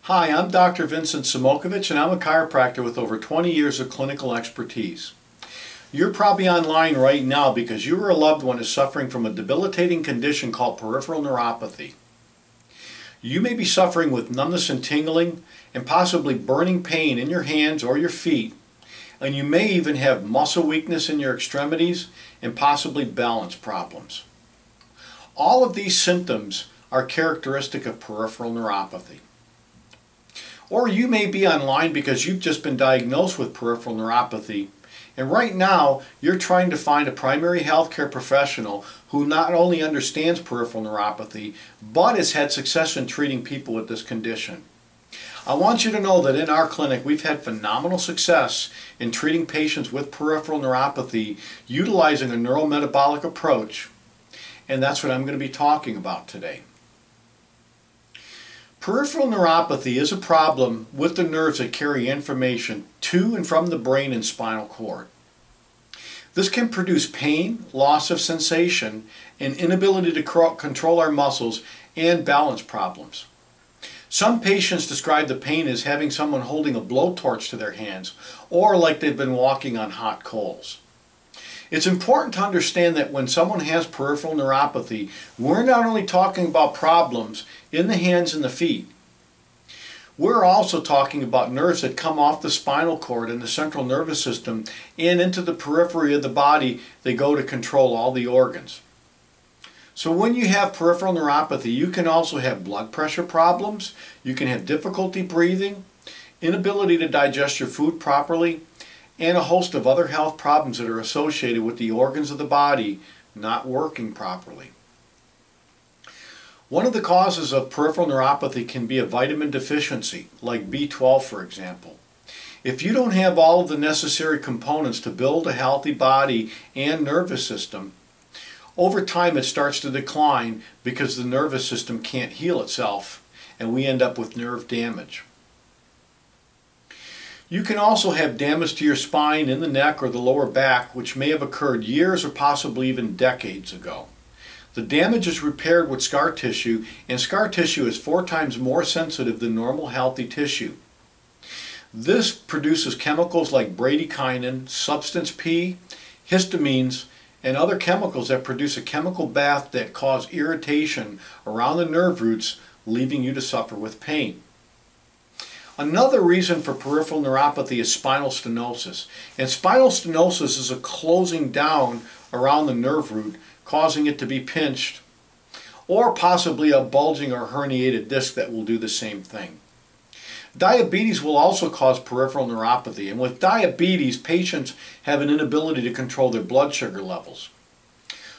Hi, I'm Dr. Vincent Simokovich and I'm a chiropractor with over 20 years of clinical expertise. You're probably online right now because you or a loved one is suffering from a debilitating condition called peripheral neuropathy. You may be suffering with numbness and tingling and possibly burning pain in your hands or your feet, and you may even have muscle weakness in your extremities and possibly balance problems. All of these symptoms are characteristic of peripheral neuropathy. Or you may be online because you've just been diagnosed with peripheral neuropathy, and right now you're trying to find a primary healthcare professional who not only understands peripheral neuropathy but has had success in treating people with this condition. I want you to know that in our clinic we've had phenomenal success in treating patients with peripheral neuropathy utilizing a neurometabolic approach, and that's what I'm going to be talking about today. Peripheral neuropathy is a problem with the nerves that carry information to and from the brain and spinal cord. This can produce pain, loss of sensation, and inability to control our muscles and balance problems. Some patients describe the pain as having someone holding a blowtorch to their hands or like they've been walking on hot coals. It's important to understand that when someone has peripheral neuropathy, we're not only talking about problems in the hands and the feet. We're also talking about nerves that come off the spinal cord and the central nervous system and into the periphery of the body. They go to control all the organs. So when you have peripheral neuropathy, you can also have blood pressure problems, you can have difficulty breathing, inability to digest your food properly, and a host of other health problems that are associated with the organs of the body not working properly. One of the causes of peripheral neuropathy can be a vitamin deficiency, like B12 for example. If you don't have all of the necessary components to build a healthy body and nervous system, over time it starts to decline because the nervous system can't heal itself and we end up with nerve damage. You can also have damage to your spine in the neck or the lower back, which may have occurred years or possibly even decades ago. The damage is repaired with scar tissue, and scar tissue is 4 times more sensitive than normal healthy tissue. This produces chemicals like bradykinin, substance P, histamines, and other chemicals that produce a chemical bath that cause irritation around the nerve roots, leaving you to suffer with pain. Another reason for peripheral neuropathy is spinal stenosis. And spinal stenosis is a closing down around the nerve root, causing it to be pinched, or possibly a bulging or herniated disc that will do the same thing. Diabetes will also cause peripheral neuropathy, and with diabetes, patients have an inability to control their blood sugar levels.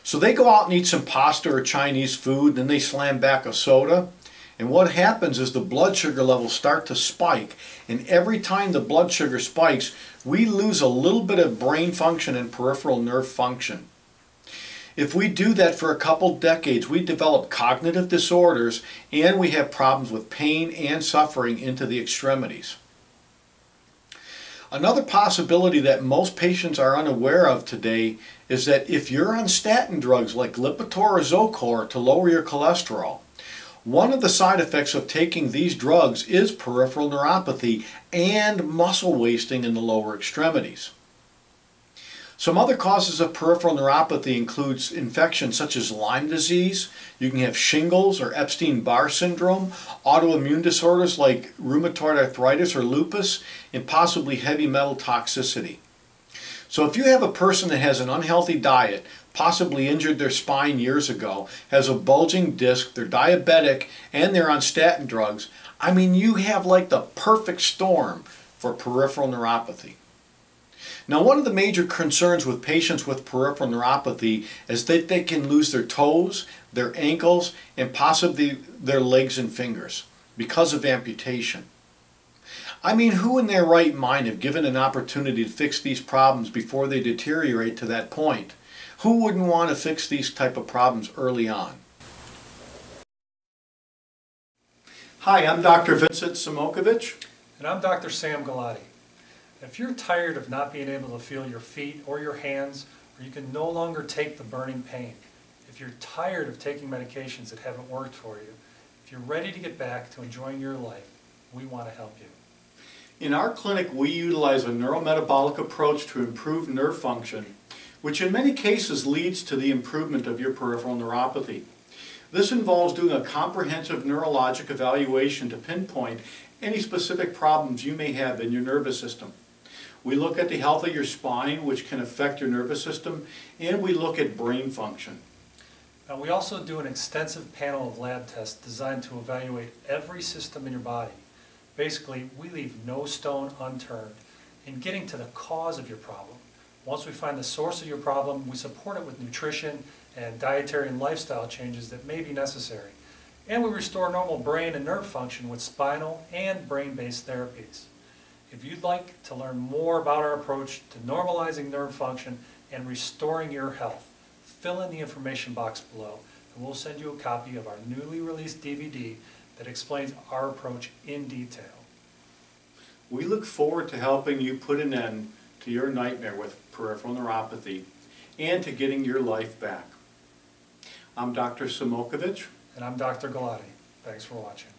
So they go out and eat some pasta or Chinese food, then they slam back a soda. And what happens is the blood sugar levels start to spike, and every time the blood sugar spikes, we lose a little bit of brain function and peripheral nerve function. If we do that for a couple decades, we develop cognitive disorders and we have problems with pain and suffering into the extremities. Another possibility that most patients are unaware of today is that if you're on statin drugs like Lipitor or Zocor to lower your cholesterol, one of the side effects of taking these drugs is peripheral neuropathy and muscle wasting in the lower extremities. Some other causes of peripheral neuropathy includes infections such as Lyme disease. You can have shingles or Epstein-Barr syndrome, autoimmune disorders like rheumatoid arthritis or lupus, and possibly heavy metal toxicity. So if you have a person that has an unhealthy diet, possibly injured their spine years ago, has a bulging disc, they're diabetic, and they're on statin drugs, I mean, you have like the perfect storm for peripheral neuropathy. Now, one of the major concerns with patients with peripheral neuropathy is that they can lose their toes, their ankles, and possibly their legs and fingers because of amputation. I mean, who in their right mind, if given an opportunity to fix these problems before they deteriorate to that point, who wouldn't want to fix these type of problems early on? Hi, I'm Dr. Vincent Simokovich. And I'm Dr. Sam Galati. If you're tired of not being able to feel your feet or your hands, or you can no longer take the burning pain, if you're tired of taking medications that haven't worked for you, if you're ready to get back to enjoying your life, We want to help you. In our clinic, we utilize a neurometabolic approach to improve nerve function, which in many cases leads to the improvement of your peripheral neuropathy. This involves doing a comprehensive neurologic evaluation to pinpoint any specific problems you may have in your nervous system. We look at the health of your spine, which can affect your nervous system, and we look at brain function. Now, we also do an extensive panel of lab tests designed to evaluate every system in your body. Basically, we leave no stone unturned in getting to the cause of your problem. Once we find the source of your problem, we support it with nutrition and dietary and lifestyle changes that may be necessary. And we restore normal brain and nerve function with spinal and brain-based therapies. If you'd like to learn more about our approach to normalizing nerve function and restoring your health, fill in the information box below and we'll send you a copy of our newly released DVD that explains our approach in detail. We look forward to helping you put an end to your nightmare with peripheral neuropathy and to getting your life back. I'm Dr. Samokovich. And I'm Dr. Galati. Thanks for watching.